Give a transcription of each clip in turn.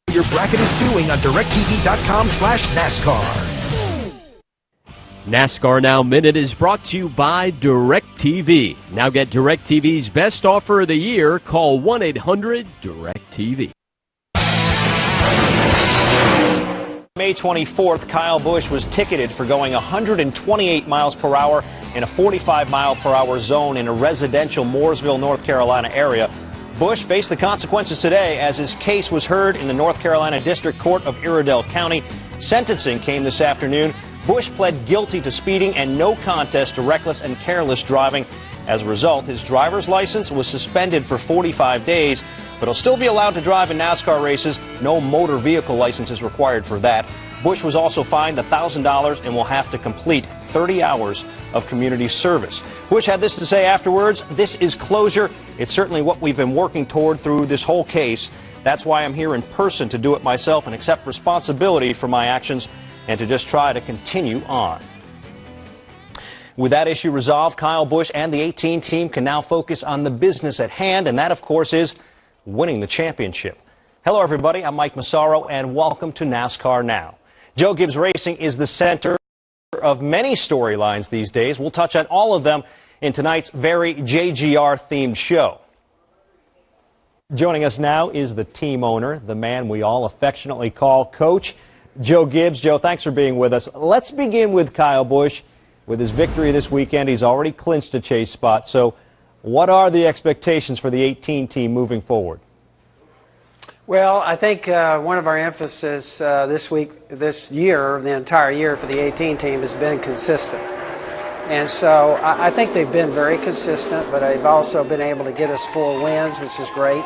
your bracket is doing on directtv.com/NASCAR. NASCAR Now Minute is brought to you by DirecTV. Now get DirecTV's best offer of the year. Call 1-800-DirecTV. May 24th, Kyle Busch was ticketed for going 128 miles per hour in a 45 mile per hour zone in a residential Mooresville, North Carolina area. Busch faced the consequences today as his case was heard in the North Carolina District Court of Iredell County. Sentencing came this afternoon. Busch pled guilty to speeding and no contest to reckless and careless driving. As a result, his driver's license was suspended for 45 days, but he'll still be allowed to drive in NASCAR races. No motor vehicle license is required for that. Busch was also fined $1,000 and will have to complete 30 hours of community service. Busch had this to say afterwards: "This is closure. It's certainly what we've been working toward through this whole case. That's why I'm here in person, to do it myself and accept responsibility for my actions and to just try to continue on." With that issue resolved, Kyle Busch and the 18 team can now focus on the business at hand, and that, of course, is winning the championship. Hello, everybody. I'm Mike Massaro, and welcome to NASCAR Now. Joe Gibbs Racing is the center of many storylines these days. We'll touch on all of them in tonight's very JGR-themed show. Joining us now is the team owner, the man we all affectionately call Coach, Joe Gibbs. Joe, thanks for being with us. Let's begin with Kyle Busch. With his victory this weekend, he's already clinched a chase spot. So what are the expectations for the 18 team moving forward? Well, I think one of our emphasis this year, the entire year for the 18 team has been consistent. And so I think they've been very consistent, but they've also been able to get us 4 wins, which is great.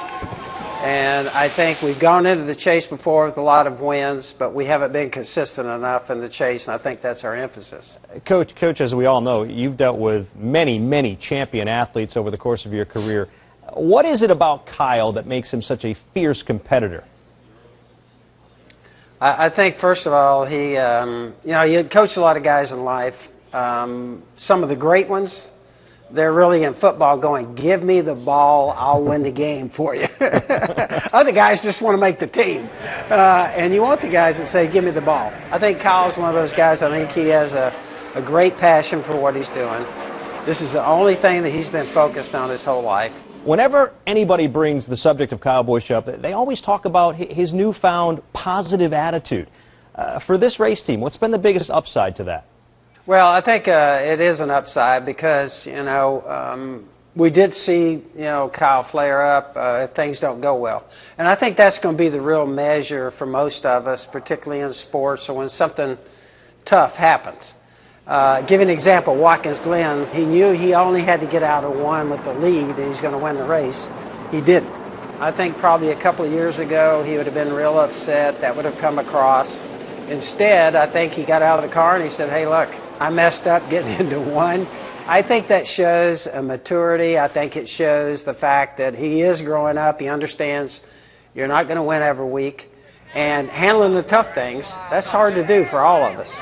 And I think we've gone into the chase before with a lot of wins, but we haven't been consistent enough in the chase, and I think that's our emphasis. Coach, as we all know, you've dealt with many, many champion athletes over the course of your career. What is it about Kyle that makes him such a fierce competitor? I think, first of all, he, you coach a lot of guys in life. Some of the great ones, they're really in football going, "Give me the ball, I'll win the game for you." Other guys just want to make the team. And you want the guys that say, "Give me the ball." I think Kyle's one of those guys. I think he has a great passion for what he's doing. This is the only thing that he's been focused on his whole life. Whenever anybody brings the subject of Kyle Busch up, they always talk about his newfound positive attitude. For this race team, what's been the biggest upside to that? Well, I think it is an upside because, we did see, Kyle flare up if things don't go well. And I think that's going to be the real measure for most of us, particularly in sports, or when something tough happens. Give you an example, Watkins Glen, he knew he only had to get out of 1 with the lead and he's going to win the race. He didn't. I think probably a couple of years ago he would have been real upset. That would have come across. Instead, I think he got out of the car and he said, "Hey, look, I messed up getting into 1. I think that shows a maturity. I think it shows the fact that he is growing up. He understands you're not going to win every week. And handling the tough things, that's hard to do for all of us.